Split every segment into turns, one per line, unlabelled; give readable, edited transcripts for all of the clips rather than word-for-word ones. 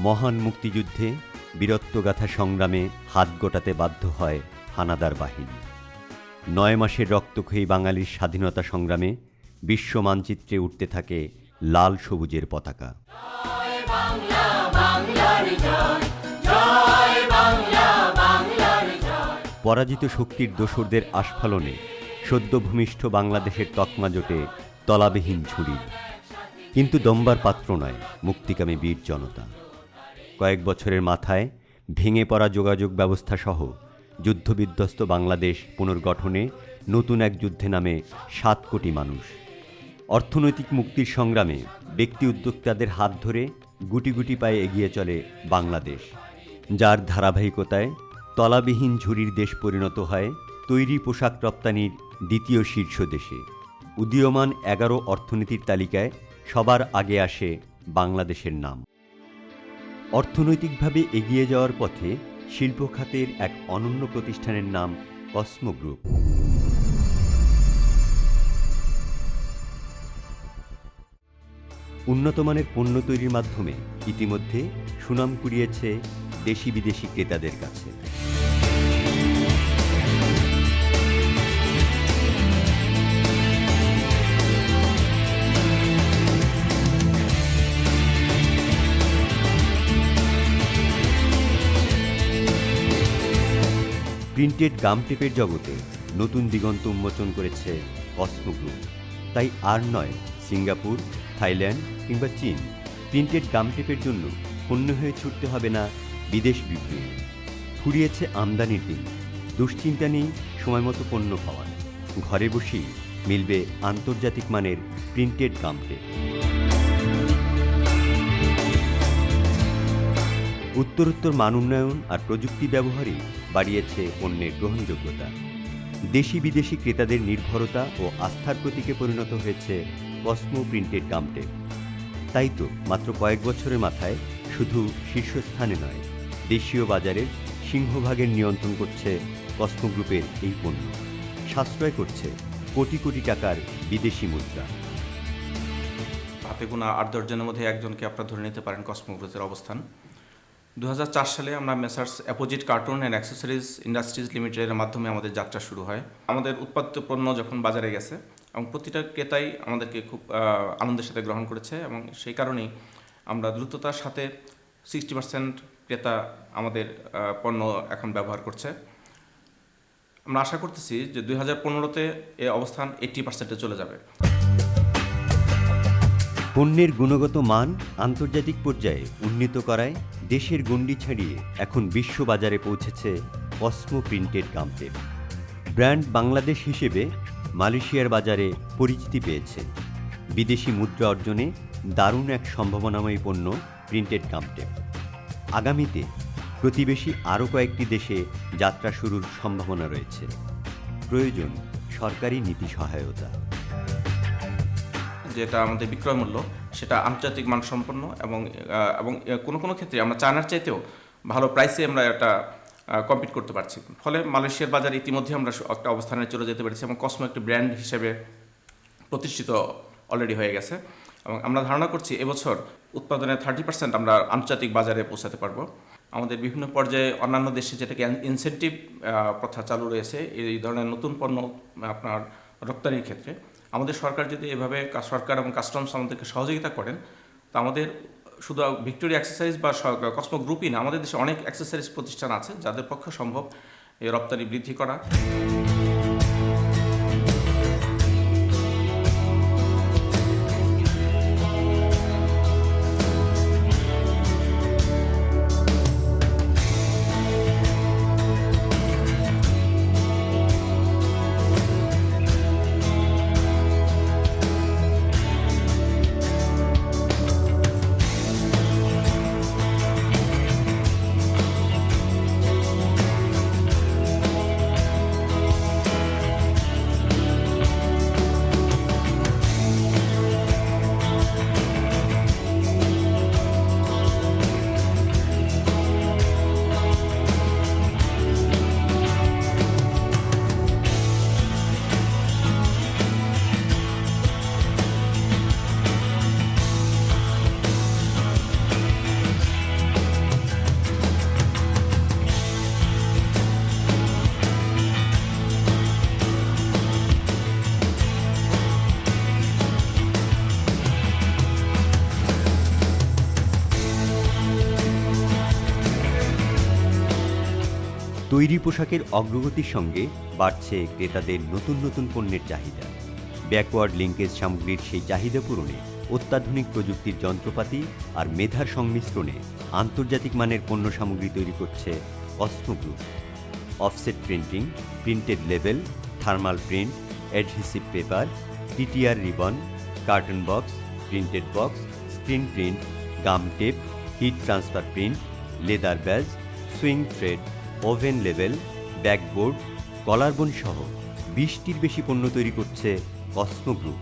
মহান মুক্তিযুদ্ধে বীরত্বগাথা সংগ্রামে হাত গোটাতে বাধ্য হয় হানাদার বাহিনী। 9 মাসের রক্তক্ষয়ী বাঙালির স্বাধীনতা সংগ্রামে বিশ্ব মানচিত্রে উঠতে থাকে লাল সবুজের পতাকা। পরাজিত শক্তির দোসরদের আস্ফালনে সদ্য ভূমিষ্ঠ বাংলাদেশের তকমা জোটে তলাবিহীন ঝুড়ি। কিন্তু দম্বার পাত্র নয় মুক্তিকামী বীর জনতা। কয়েক বছরের মাথায় ভেঙে পড়া যোগাযোগ ব্যবস্থা সহ যুদ্ধবিধ্বস্ত বাংলাদেশ পুনর্গঠনে নতুন এক যুদ্ধে নামে 7 কোটি মানুষ। অর্থনৈতিক মুক্তির সংগ্রামে ব্যক্তি উদ্যোক্তাদের হাত ধরে গুটি গুটি পায়ে এগিয়ে চলে বাংলাদেশ, যার ধারাবাহিকতায় তলাবিহীন ঝুড়ির দেশ পরিণত হয় তৈরি পোশাক রপ্তানির দ্বিতীয় শীর্ষ দেশে। উদীয়মান 11 অর্থনীতির তালিকায় সবার আগে আসে বাংলাদেশের নাম। অর্থনৈতিকভাবে এগিয়ে যাওয়ার পথে শিল্প খাতের এক অনন্য প্রতিষ্ঠানের নাম কসমো গ্রুপ। উন্নতমানের পণ্য তৈরির মাধ্যমে ইতিমধ্যে সুনাম কুড়িয়েছে দেশি বিদেশি ক্রেতাদের কাছে। প্রিন্টেড গাম টেপের জগতে নতুন দিগন্ত উন্মোচন করেছে কসমো গ্রুপ। তাই আর নয় সিঙ্গাপুর, থাইল্যান্ড কিংবা চীন, প্রিন্টেড গাম টেপের জন্য পণ্য হয়ে ছুটতে হবে না বিদেশ বিভ্রমে। ফুরিয়েছে আমদানির দিন, দুশ্চিন্তা নেই সময়মতো পণ্য পাওয়ার। ঘরে বসেই মিলবে আন্তর্জাতিক মানের প্রিন্টেড গাম টেপ। উত্তরোত্তর মান উন্নয়ন আর প্রযুক্তি ব্যবহারই বাড়িয়েছে পণ্যের গ্রহণযোগ্যতা। দেশি বিদেশি ক্রেতাদের নির্ভরতা ও আস্থার প্রতীকে পরিণত হয়েছে কসমো প্রিন্টেড গাম টেপ। তাই তো মাত্র কয়েক বছরের মাথায় শুধু শীর্ষস্থানে নয়, দেশীয় বাজারের সিংহভাগের নিয়ন্ত্রণ করছে কসমো গ্রুপের এই পণ্য। সাশ্রয় করছে কোটি কোটি টাকার বিদেশি মুদ্রা।
হাতে গোনা 8-10 জনের মধ্যে একজনকে আপনারা ধরে নিতে পারেন কসমো গ্রুপের অবস্থান। 2004 সালে আমরা messrs অ্যাপোজিট cartoon and accessories industries লিমিটেডের মাধ্যমে আমাদের যাত্রা শুরু হয়। আমাদের উৎপাদিত পণ্য যখন বাজারে গেছে এবং প্রতিটা ক্রেতাই আমাদেরকে খুব আনন্দের সাথে গ্রহণ করেছে এবং সেই কারণেই আমরা দ্রুততার সাথে 60% ক্রেতা আমাদের পণ্য এখন ব্যবহার করছে। আমরা আশা করতেছি যে 2015-তে এই অবস্থান 80%-এ চলে যাবে।
পণ্যের গুণগত মান আন্তর্জাতিক পর্যায়ে উন্নীত করায় দেশের গণ্ডি ছাড়িয়ে এখন বিশ্ববাজারে পৌঁছেছে Cosmo printed gum tape. Brand Bangladesh হিসেবে মালয়েশিয়ার বাজারে পরিচিতি পেয়েছে। বিদেশি মুদ্রা অর্জনে দারুণ এক সম্ভাবনাময়ী পণ্য প্রিন্টেড গাম টেপ। আগামীতে প্রতিবেশী আরও কয়েকটি দেশে যাত্রা শুরুর সম্ভাবনা রয়েছে। প্রয়োজন সরকারি নীতি সহায়তা।
যেটা আমাদের বিক্রয় মূল্য সেটা আন্তর্জাতিক মানসম্পন্ন এবং কোনো কোনো ক্ষেত্রে আমরা চায়নার চাইতেও ভালো প্রাইসে আমরা এটা কম্পিট করতে পারছি। ফলে মালয়েশিয়ার বাজারে ইতিমধ্যে আমরা একটা অবস্থানে চলে যেতে পারছি এবং কসমো একটি ব্র্যান্ড হিসেবে প্রতিষ্ঠিত অলরেডি হয়ে গেছে এবং আমরা ধারণা করছি এবছর উৎপাদনের 30% আমরা আন্তর্জাতিক বাজারে পৌঁছাতে পারবো। আমাদের বিভিন্ন পর্যায়ে অন্যান্য দেশে যেটাকে ইনসেন্টিভ প্রথা চালু রয়েছে এই ধরনের নতুন পণ্য আপনার রপ্তানির ক্ষেত্রে আমাদের সরকার যদি এভাবে সরকার এবং কাস্টমস আমাদেরকে সহযোগিতা করেন তো আমাদের শুধু ভিক্টোরিয়া অ্যাক্সেসরিজ বা কসমো গ্রুপই না, আমাদের দেশে অনেক অ্যাক্সেসরিজ প্রতিষ্ঠান আছে যাদের পক্ষে সম্ভব এই রপ্তানি বৃদ্ধি করা।
তৈরি পোশাকের অগ্রগতির সঙ্গে বাড়ছে ক্রেতাদের নতুন নতুন পণ্যের চাহিদা। ব্যাকওয়ার্ড লিঙ্কেজ সামগ্রীর সেই চাহিদা পূরণে অত্যাধুনিক প্রযুক্তির যন্ত্রপাতি আর মেধার সংমিশ্রণে আন্তর্জাতিক মানের পণ্য সামগ্রী তৈরি করছে Cosmo group. Offset printing, printed label, thermal print, adhesive paper, TTR ribbon, carton box, printed box, screen print, gum tape, heat transfer print, leather badge, swing thread, woven label, backboard, collarbone সহ 20টির বেশি পণ্য তৈরি করছে Cosmo group.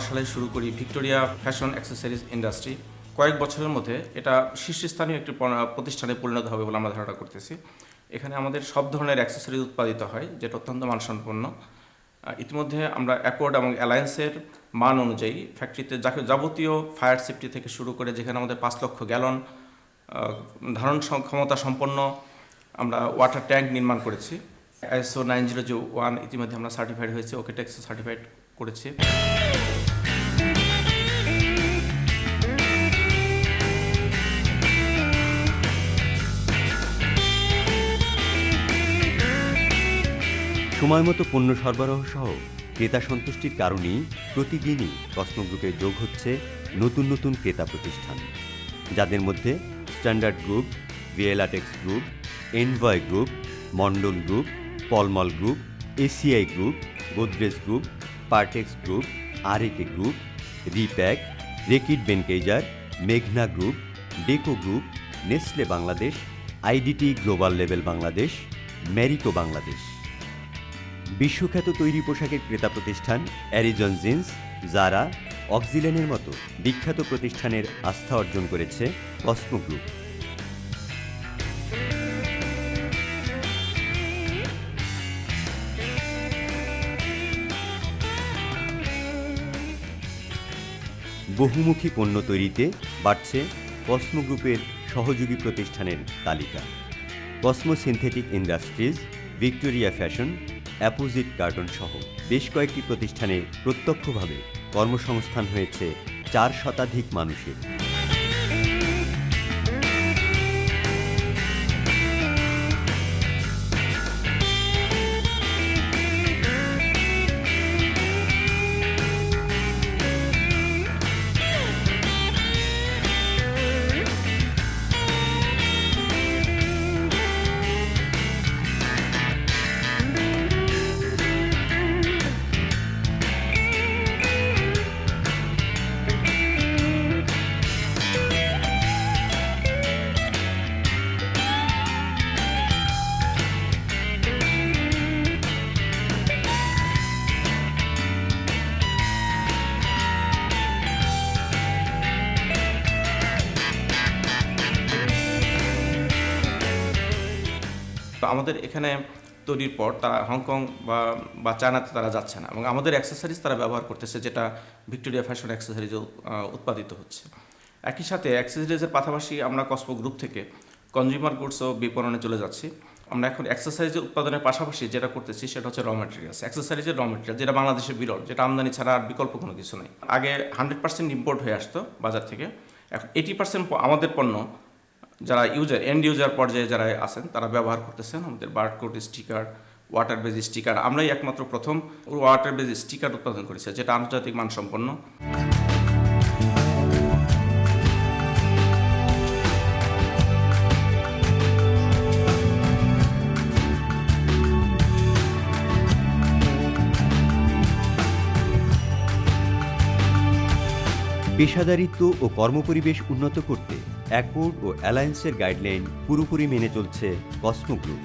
সালে শুরু করি Victoria fashion accessories industry. কয়েক বছরের মধ্যে এটা শীর্ষস্থানীয় একটি প্রতিষ্ঠানে পরিণত হবে বলে আমরা ধারণা করতেছি। এখানে আমাদের সব ধরনের অ্যাক্সেসরিজ উৎপাদিত হয়, যেটা অত্যন্ত মানসম্পন্ন। ইতিমধ্যে আমরা অ্যাকর্ড এবং অ্যালায়েন্সের মান অনুযায়ী ফ্যাক্টরিতে যাবতীয় ফায়ার সেফটি থেকে শুরু করে, যেখানে আমাদের 5 লক্ষ গ্যালন ধারণ ক্ষমতা সম্পন্ন আমরা ওয়াটার ট্যাঙ্ক নির্মাণ করেছি। ISO 9001 ইতিমধ্যে আমরা সার্টিফাইড হয়েছে, ওকেটেক্স সার্টিফাইড করেছি।
সময়মতো পণ্য সরবরাহ সহ ক্রেতা সন্তুষ্টির কারণেই প্রতিদিনই কসমো গ্রুপে যোগ হচ্ছে নতুন নতুন ক্রেতা প্রতিষ্ঠান, যাদের মধ্যে Standard group, Viyellatex group, Envoy group, Mondal group, Palmal group, ACI group, Godrej group, Partex group, RAK group, Repak, Reckitt Benckiser, মেঘনা group, Deco group, Nestle Bangladesh, IDT global level Bangladesh, Marico Bangladesh. বিশ্বখ্যাত তৈরি পোশাকের ক্রেতা প্রতিষ্ঠান অ্যারিজন জিন্স, জারা, অক্সিলেনের মতো বিখ্যাত প্রতিষ্ঠানের আস্থা অর্জন করেছে কসমো গ্রুপ। বহুমুখী পণ্য তৈরিতে বাড়ছে কসমো গ্রুপের সহযোগী প্রতিষ্ঠানের তালিকা। Cosmo synthetic industries, Victoria fashion, অ্যাপোজিট carton সহ বেশ কয়েকটি প্রতিষ্ঠানে প্রত্যক্ষভাবে কর্মসংস্থান হয়েছে 4 শতাধিক মানুষের।
তো আমাদের এখানে তৈরির পর তারা হংকং বা চায়নাতে তারা যাচ্ছে না, এবং আমাদের অ্যাক্সেসরিজ তারা ব্যবহার করতেছে, যেটা ভিক্টোরিয়া ফ্যাশন অ্যাক্সেসরিজে উৎপাদিত হচ্ছে। একই সাথে অ্যাক্সেসরিজের পাশাপাশি আমরা কসমো গ্রুপ থেকে কনজিউমার গুডসও বিপণনে চলে যাচ্ছি। আমরা এখন অ্যাক্সেসরিজের উৎপাদনের পাশাপাশি যেটা করতেছি সেটা হচ্ছে র ম্যাটেরিয়ালস, অ্যাক্সেসরিজের র ম্যাটেরিয়াল, যেটা বাংলাদেশের বিরল, যেটা আমদানি ছাড়া আর বিকল্প কোনো কিছু নেই। আগে 100% ইম্পোর্ট হয়ে আসতো বাজার থেকে, এখন 80% আমাদের পণ্য যারা এন্ড ইউজার পর্যায়ে যারা আছেন তারা ব্যবহার করতেছেন। আমাদের barcode sticker, water base sticker, আমরাই একমাত্র প্রথম ওয়াটার বেজ স্টিকার উৎপাদন করেছি, যেটা আন্তর্জাতিক মানসম্পন্ন।
পেশাদারিত্ব ও কর্মপরিবেশ উন্নত করতে অ্যাকর্ড ও অ্যালায়েন্সের গাইডলাইন পুরোপুরি মেনে চলছে কসমো গ্রুপ।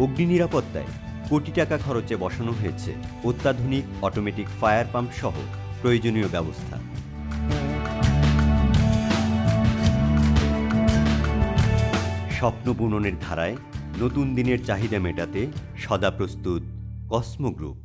অগ্নি নিরাপত্তায় কোটি টাকা খরচে বসানো হয়েছে অত্যাধুনিক অটোমেটিক ফায়ার পাম্প সহ প্রয়োজনীয় ব্যবস্থা। স্বপ্ন বুননের ধারায় নতুন দিনের চাহিদা মেটাতে সদা প্রস্তুত কসমো গ্রুপ।